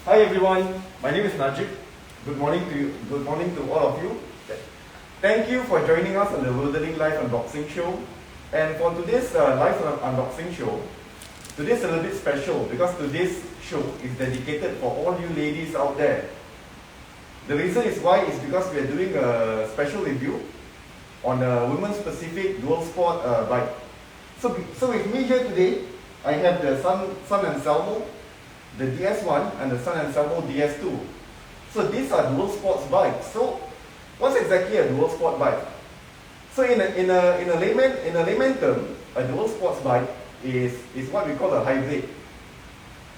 Hi everyone, my name is Najib. Good morning to you. Good morning to all of you. Thank you for joining us on the Rodalink Unboxing Show. And for today's live unboxing show, today's a little bit special because today's show is dedicated for all you ladies out there. The reason is why is because we are doing a special review on a women's specific dual sport bike. So with me here today, I have the San Anselmo, the DS1 and the San Anselmo DS2. So these are dual sports bikes. So what's exactly a dual sport bike? So in a layman term, a dual sports bike is what we call a hybrid.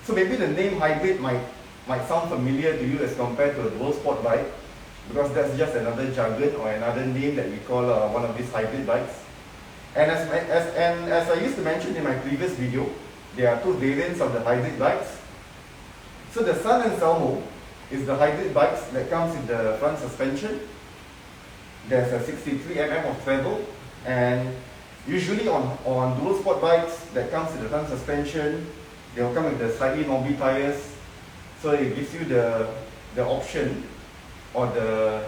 So maybe the name hybrid might sound familiar to you as compared to a dual sport bike, because that's just another jargon or another name that we call one of these hybrid bikes. And as I used to mention in my previous video, there are two variants of the hybrid bikes. So the San Anselmo is the hybrid bikes that comes with the front suspension. There's a 63 mm of travel, and usually on dual sport bikes that comes with the front suspension, they will come with the slightly knobby tires. So it gives you the option or the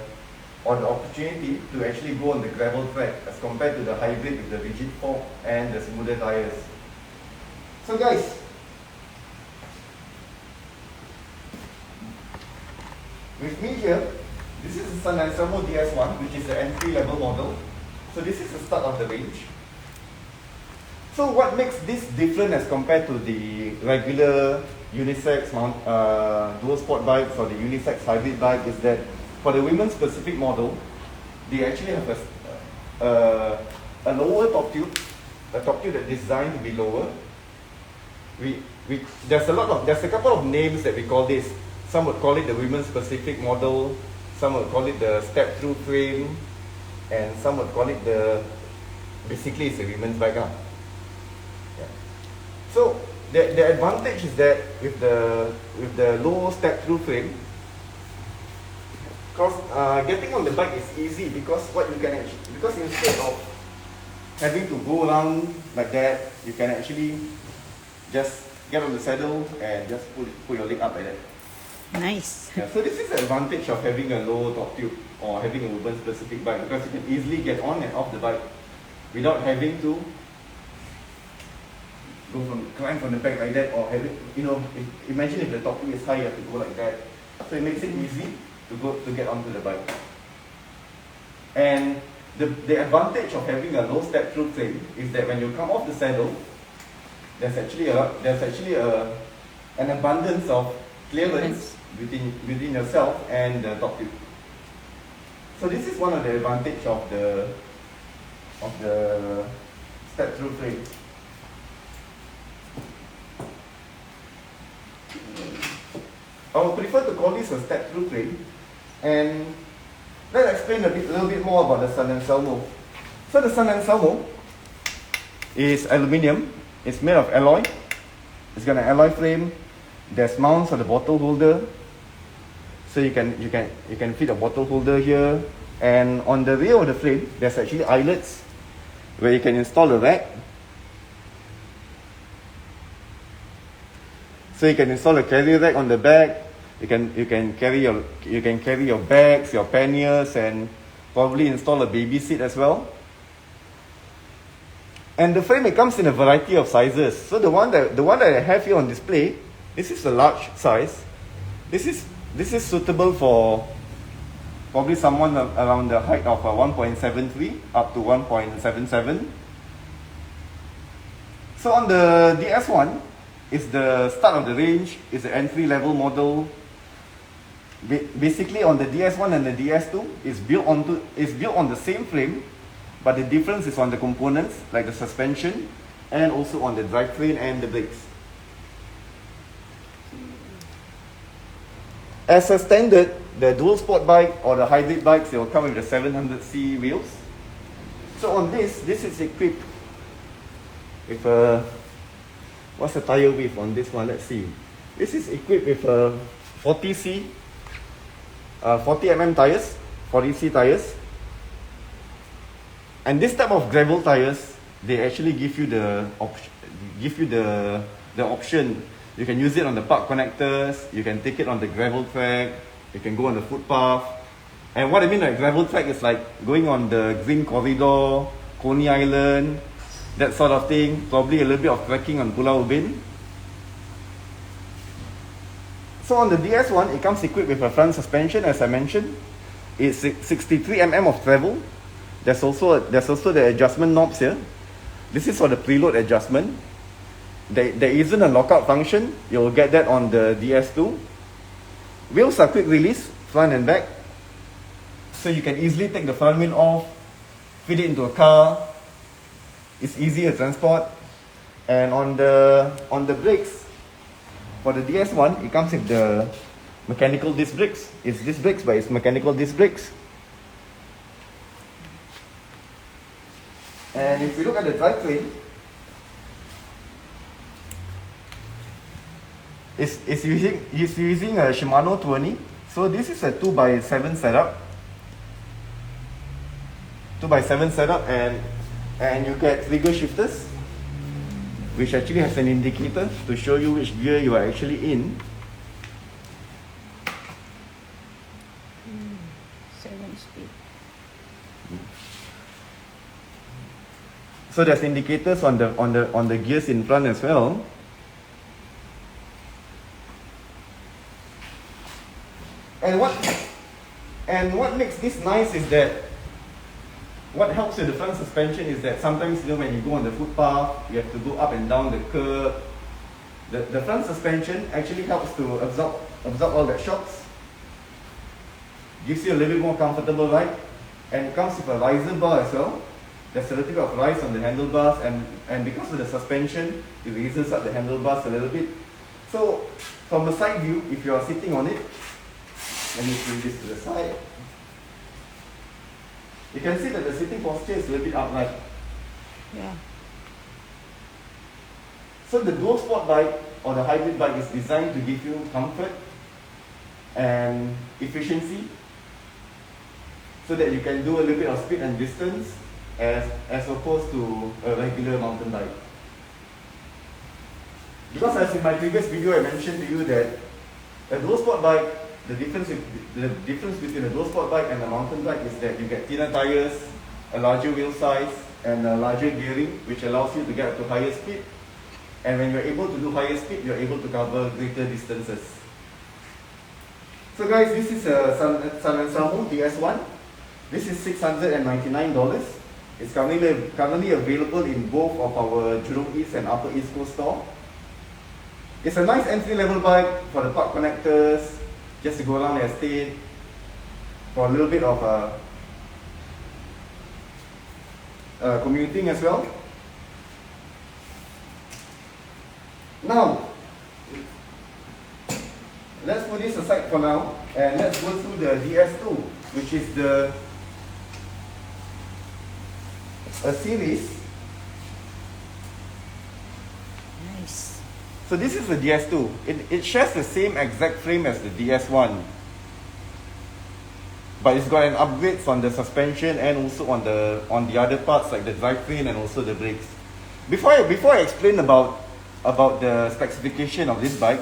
opportunity to actually go on the gravel track as compared to the hybrid with the rigid fork and the smoother tires. So guys, with me here, this is the San Anselmo DS1, which is the entry-level model. So this is the start of the range. So what makes this different as compared to the regular Unisex dual sport bikes or the Unisex hybrid bike is that for the women's specific model, they actually have a lower top tube, a top tube that's designed to be lower. There's a couple of names that we call this. Some would call it the women's specific model, some would call it the step-through frame, and some would call it basically it's a women's bike. Yeah. So the advantage is that with the low step-through frame, because getting on the bike is easy because instead of having to go around like that, you can actually just get on the saddle and just put your leg up like that. Nice. Yeah, so this is the advantage of having a low top tube or having a woman specific bike, because you can easily get on and off the bike without having to climb from the back like that, or imagine if the top tube is high, you have to go like that. So it makes it easy to get onto the bike. And the advantage of having a low step through frame is that when you come off the saddle, there's actually an abundance of clearance within yourself and the top tube. So this is one of the advantage of the step through frame. I would prefer to call this a step through frame, and let's explain a little bit more about the San Anselmo. So the San Anselmo is aluminium. It's made of alloy. It's got an alloy frame. There's mounts on the bottle holder, so you can fit a bottle holder here. And on the rear of the frame, there's actually eyelets where you can install a rack. So you can install a carry rack on the back. You can carry your bags, your panniers, and probably install a baby seat as well. And the frame, it comes in a variety of sizes. So the one that I have here on display, this is a large size. This is suitable for probably someone around the height of 1.73 up to 1.77. So on the DS1, it's the start of the range. It's the entry-level model. Basically, on the DS1 and the DS2, it's built on the same frame, but the difference is on the components like the suspension and also on the drivetrain and the brakes. As a standard, the dual sport bike or the hybrid bikes, they will come with the 700C wheels. So on this is equipped with what's the tire width on this one? Let's see. This is equipped with 40 mm tires, 40C tires. And this type of gravel tires, they actually give you the option You can use it on the park connectors, you can take it on the gravel track, you can go on the footpath. And what I mean by gravel track is like going on the Green Corridor, Coney Island, that sort of thing. Probably a little bit of trekking on Pulau Ubin. So on the DS1, it comes equipped with a front suspension, as I mentioned. It's 63 mm of travel. There's also the adjustment knobs here. This is for the preload adjustment. There isn't a lockout function. You'll get that on the DS2. Wheels are quick release, front and back. So you can easily take the front wheel off, fit it into a car. It's easy to transport. And on the brakes, for the DS1, it comes with the mechanical disc brakes. It's disc brakes, but it's mechanical disc brakes. And if we look at the drivetrain, it's using a Shimano 20. So this is a 2x7 setup. 2x7 setup, and you get trigger shifters, which actually has an indicator to show you which gear you are actually in. 7-speed. So there's indicators on the gears in front as well. And what makes this nice is that what helps with the front suspension is that sometimes, you know, when you go on the footpath, you have to go up and down the curb. The front suspension actually helps to absorb all the shocks. Gives you a little bit more comfortable ride, and it comes with a riser bar as well. There's a little bit of rise on the handlebars, and because of the suspension, it raises up the handlebars a little bit. So from a side view, if you are sitting on it, let me bring this to the side. You can see that the sitting posture is a little bit upright. Yeah. So the dual sport bike or the hybrid bike is designed to give you comfort and efficiency, so that you can do a little bit of speed and distance as opposed to a regular mountain bike. Because as in my previous video I mentioned to you that a dual sport bike, the difference between a dual sport bike and a mountain bike is that you get thinner tires, a larger wheel size, and a larger gearing, which allows you to get up to higher speed. And when you're able to do higher speed, you're able to cover greater distances. So guys, this is a San Anselmo DS1. This is $699. It's currently available in both of our Jurong East and Upper East Coast store. It's a nice entry-level bike for the park connectors, just to go around the estate, for a little bit of commuting as well. Now, let's put this aside for now, and let's go through the DS2, which is a series. Nice. So this is the DS2. It shares the same exact frame as the DS1, but it's got an upgrades on the suspension and also on the other parts like the drivetrain and also the brakes. Before I explain about the specification of this bike,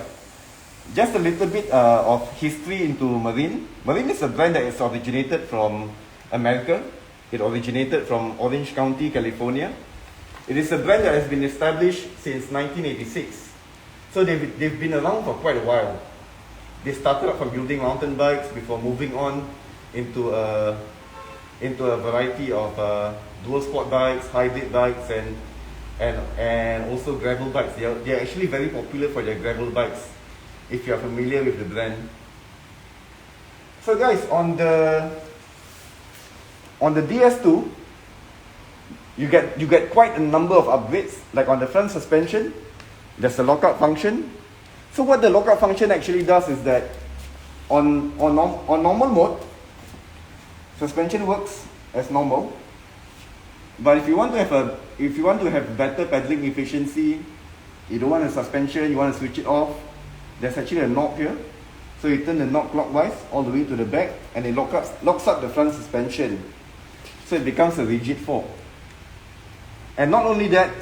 just a little bit of history into Marin. Marin is a brand that is originated from America. It originated from Orange County, California. It is a brand that has been established since 1986. So they've been around for quite a while. They started up from building mountain bikes before moving on into a variety of dual sport bikes, hybrid bikes, and also gravel bikes. They are actually very popular for their gravel bikes, if you are familiar with the brand. So guys, on the DS2, you get quite a number of upgrades. Like on the front suspension, there's a lockout function. So what the lockout function actually does is that on normal mode, suspension works as normal. But if you want to have better pedaling efficiency, you don't want a suspension, you want to switch it off, there's actually a knob here. So you turn the knob clockwise all the way to the back, and it locks up the front suspension. So it becomes a rigid fork. And not only that,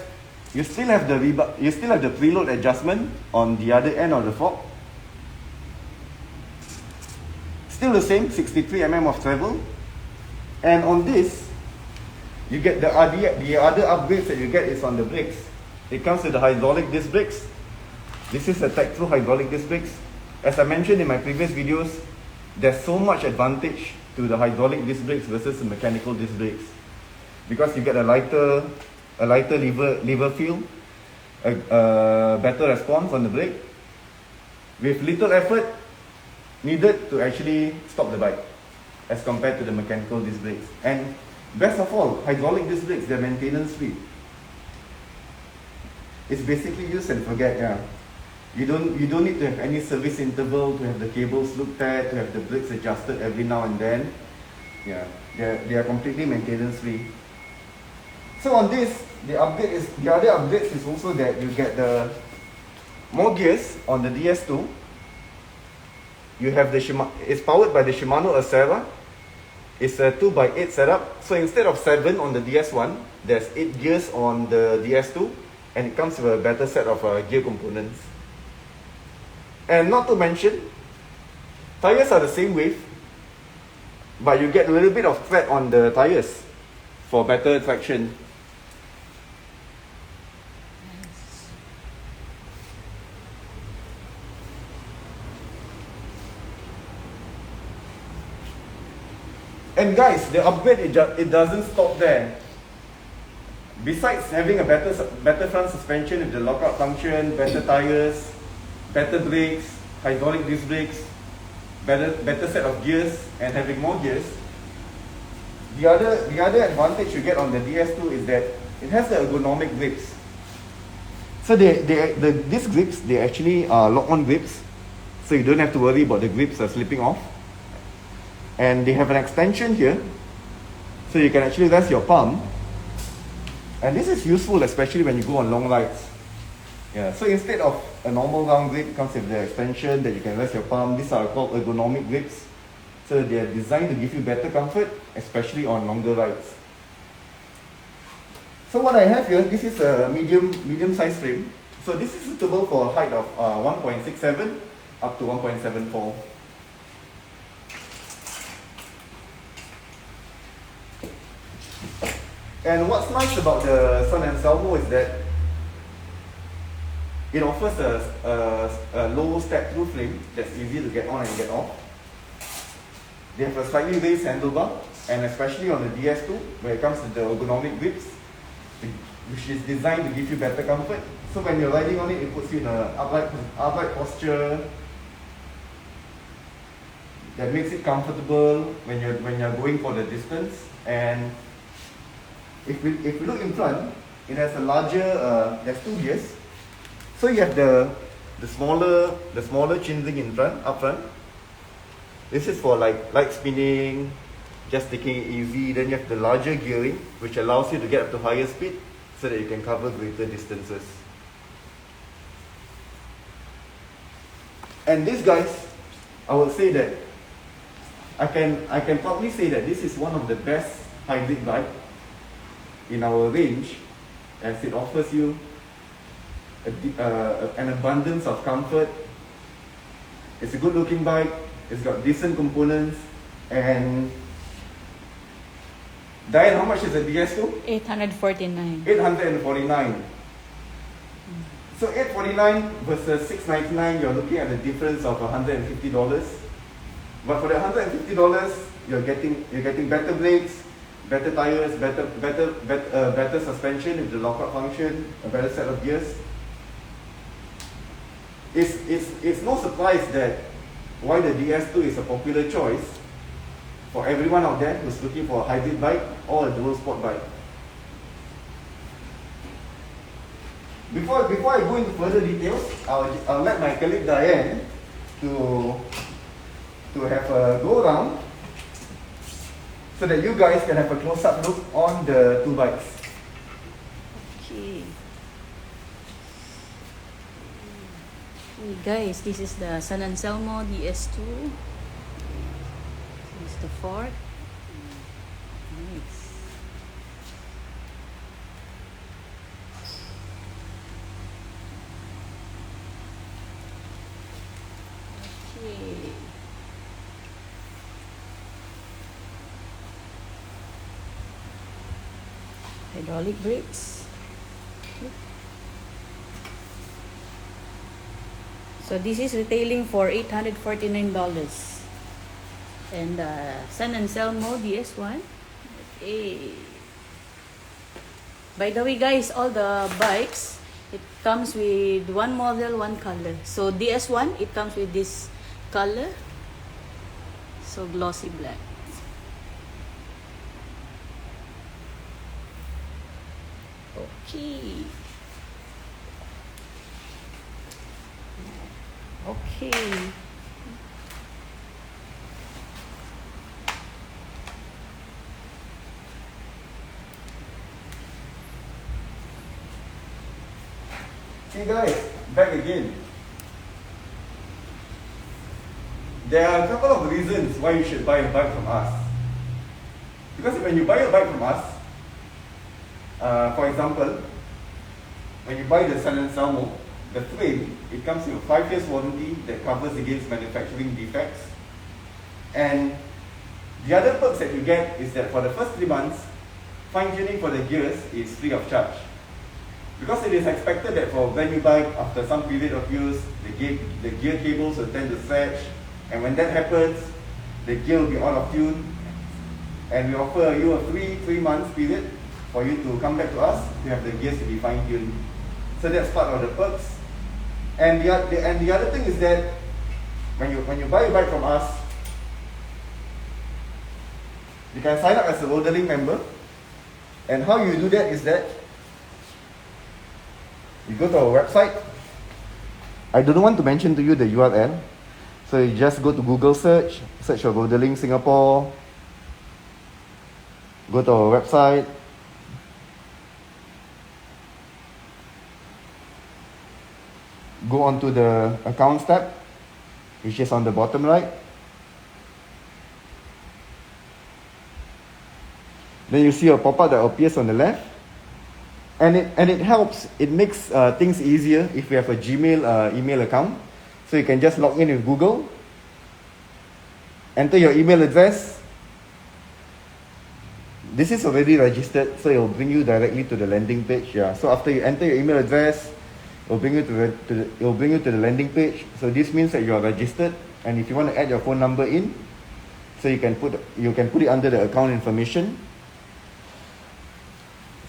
You still have the preload adjustment on the other end of the fork. Still the same, 63 mm of travel. And on this, you get the other upgrades that you get is on the brakes. It comes with the hydraulic disc brakes. This is a tech-through hydraulic disc brakes. As I mentioned in my previous videos, there's so much advantage to the hydraulic disc brakes versus the mechanical disc brakes, because you get a lighter lever feel, a better response on the brake, with little effort needed to actually stop the bike as compared to the mechanical disc brakes. And best of all, hydraulic disc brakes, they're maintenance free. It's basically use and forget. Yeah, you don't need to have any service interval, to have the cables looked at, to have the brakes adjusted every now and then. Yeah, they are completely maintenance free. So on this, the other updates is also that you get the more gears on the DS2. You have it's powered by the Shimano Acera. It's a 2x8 setup. So instead of 7 on the DS1, there's 8 gears on the DS2, and it comes with a better set of gear components. And not to mention, tires are the same width, but you get a little bit of tread on the tires for better traction. And guys, the upgrade, it doesn't stop there. Besides having a better front suspension with the lockout function, better tires, better brakes, hydraulic disc brakes, better set of gears, and having more gears, the other advantage you get on the DS2 is that it has the ergonomic grips. So these grips, they actually are lock-on grips, so you don't have to worry about the grips slipping off. And they have an extension here, so you can actually rest your palm. And this is useful, especially when you go on long rides. Yeah, so instead of a normal round grip, it comes with the extension that you can rest your palm. These are called ergonomic grips. So they are designed to give you better comfort, especially on longer rides. So what I have here, this is a medium size frame. So this is suitable for a height of 1.67 up to 1.74. And what's nice about the San Anselmo is that it offers a low step-through frame that's easy to get on and get off. They have a slightly raised handlebar, and especially on the DS2, where it comes to the ergonomic grips, which is designed to give you better comfort. So when you're riding on it, it puts you in an upright posture that makes it comfortable when you're going for the distance. And if we look in front, it has a larger, there's 2 gears. So you have the smaller chin ring in front, up front. This is for like light spinning, just taking it easy. Then you have the larger gearing, which allows you to get up to higher speed so that you can cover greater distances. And this, guys, I would say that I can probably say that this is one of the best hybrid bike in our range, as it offers you an abundance of comfort. It's a good looking bike, it's got decent components. And Diane, how much is the DS2? 849. 849. So 849 versus 699, you're looking at a difference of $150. But for the $150, you're getting better brakes, better tires, better suspension with the lockout function, a better set of gears. It's no surprise that why the DS2 is a popular choice for everyone out there who's looking for a hybrid bike or a dual sport bike. Before I go into further details, I'll let my colleague Diane to have a go around so that you guys can have a close-up look on the 2 bikes. Okay. Hey guys, this is the San Anselmo DS2. This is the fork. Nice. hydraulic brakes. So this is retailing for $849. And San Anselmo DS1. By the way guys, all the bikes, it comes with one model, one color. So DS1, it comes with this color. So glossy black. Okay. Okay. See guys, back again. There are a couple of reasons why you should buy a bike from us. Because when you buy a bike from us, for example, when you buy the San Anselmo, the frame, it comes with a 5 years warranty that covers against manufacturing defects. And the other perks that you get is that for the first 3 months, fine tuning for the gears is free of charge. Because it is expected that for a brand new bike, after some period of use, the gear cables will tend to stretch, and when that happens, the gear will be out of tune, and we offer you a free 3 months period for you to come back to us to have the gears to be fine tuned. So that's part of the perks. And the other thing is that when you buy a bike from us, you can sign up as a Rodalink member. And how you do that is that you go to our website. I don't want to mention to you the URL. So you just go to Google search for Rodalink Singapore. Go to our website. Go on to the accounts tab, which is on the bottom right. Then you see a pop-up that appears on the left. And it helps, it makes things easier if you have a Gmail email account. So you can just log in with Google, enter your email address. This is already registered, so it will bring you directly to the landing page. Yeah. So after you enter your email address, it will bring you to the landing page. So this means that you are registered, and if you want to add your phone number in, so you can put it under the account information.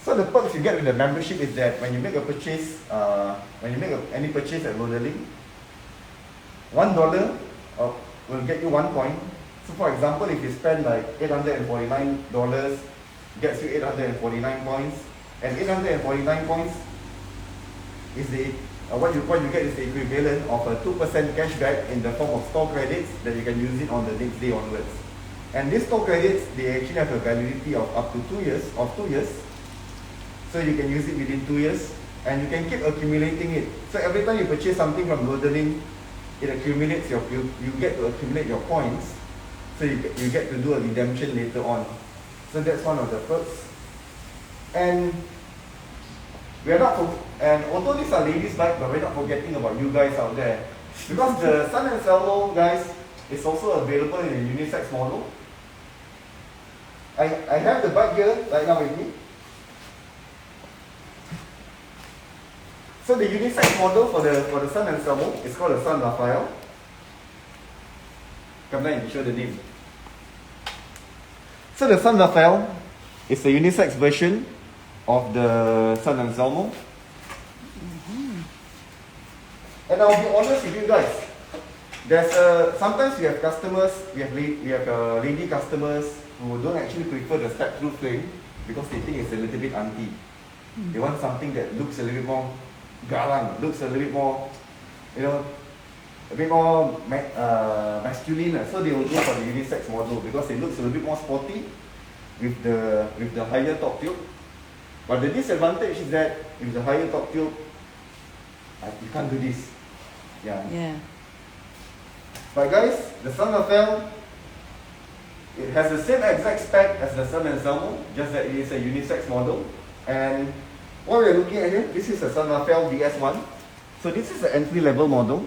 So the perks you get with the membership is that when you make a purchase, any purchase at Rodalink, $1 will get you 1 point. So for example, if you spend like $849, gets you 849 points, and 849 points is what you get is the equivalent of a 2% cashback in the form of store credits that you can use it on the next day onwards. And these store credits, they actually have a validity of up to 2 years. So you can use it within 2 years, and you can keep accumulating it. So every time you purchase something from Rodalink, it accumulates you get to accumulate your points. So you get to do a redemption later on. So that's one of the perks. And although these are ladies' bikes, but we're not forgetting about you guys out there. Because the San Anselmo, guys, is also available in a unisex model. I have the bike here right now with me. So the unisex model for the San Anselmo is called the San Rafael. Come down and show the name. So the San Rafael is the unisex version of the San Anselmo. And I'll be honest with you guys. Sometimes we have customers, we have lady customers who don't actually prefer the step-through frame because they think it's a little bit aunty. They want something that looks a little bit more garang, looks a little bit more, a bit more masculine. So they will go for the unisex model because it looks a little bit more sporty with the higher top tube. But the disadvantage is that with the higher top tube, you can't do this. Yeah. But guys, the San Rafael, it has the same exact spec as the San Anselmo, just that it is a unisex model. And what we're looking at here, this is a San Rafael DS1. So this is the entry-level model.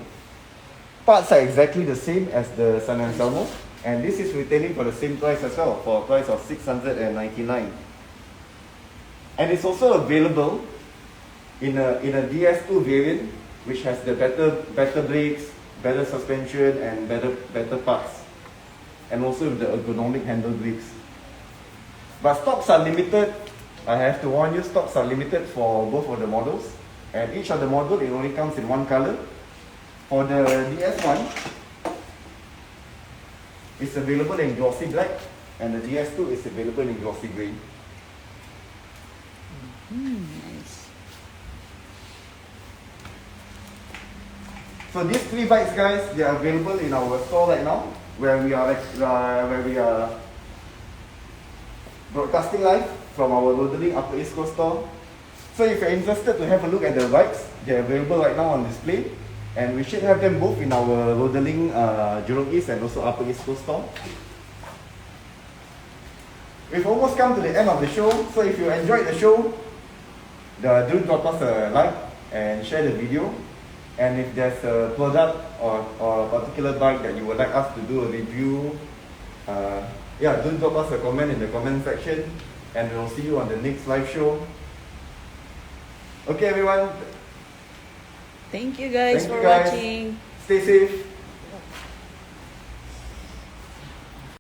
Parts are exactly the same as the San Anselmo, and this is retailing for the same price as well, for a price of $699. And it's also available in a DS2 variant, which has the better brakes, better suspension, and better parts, and also with the ergonomic handle grips. But stocks are limited. I have to warn you, stocks are limited for both of the models, and each of the model it only comes in one color. For the DS1, it's available in glossy black, and the DS2 is available in glossy grey. Nice. So these three bikes, guys, they are available in our store right now, where we are broadcasting live from our Rodalink Upper East Coast store. So if you're interested to have a look at the bikes, they're available right now on display, and we should have them both in our Rodalink Jurong East and also Upper East Coast store. We've almost come to the end of the show, so if you enjoyed the show, do drop us a like and share the video. And if there's a product or a particular bike that you would like us to do a review, do drop us a comment in the comment section, and we'll see you on the next live show. Okay everyone, Thank you guys Thank for you guys. watching. Stay safe.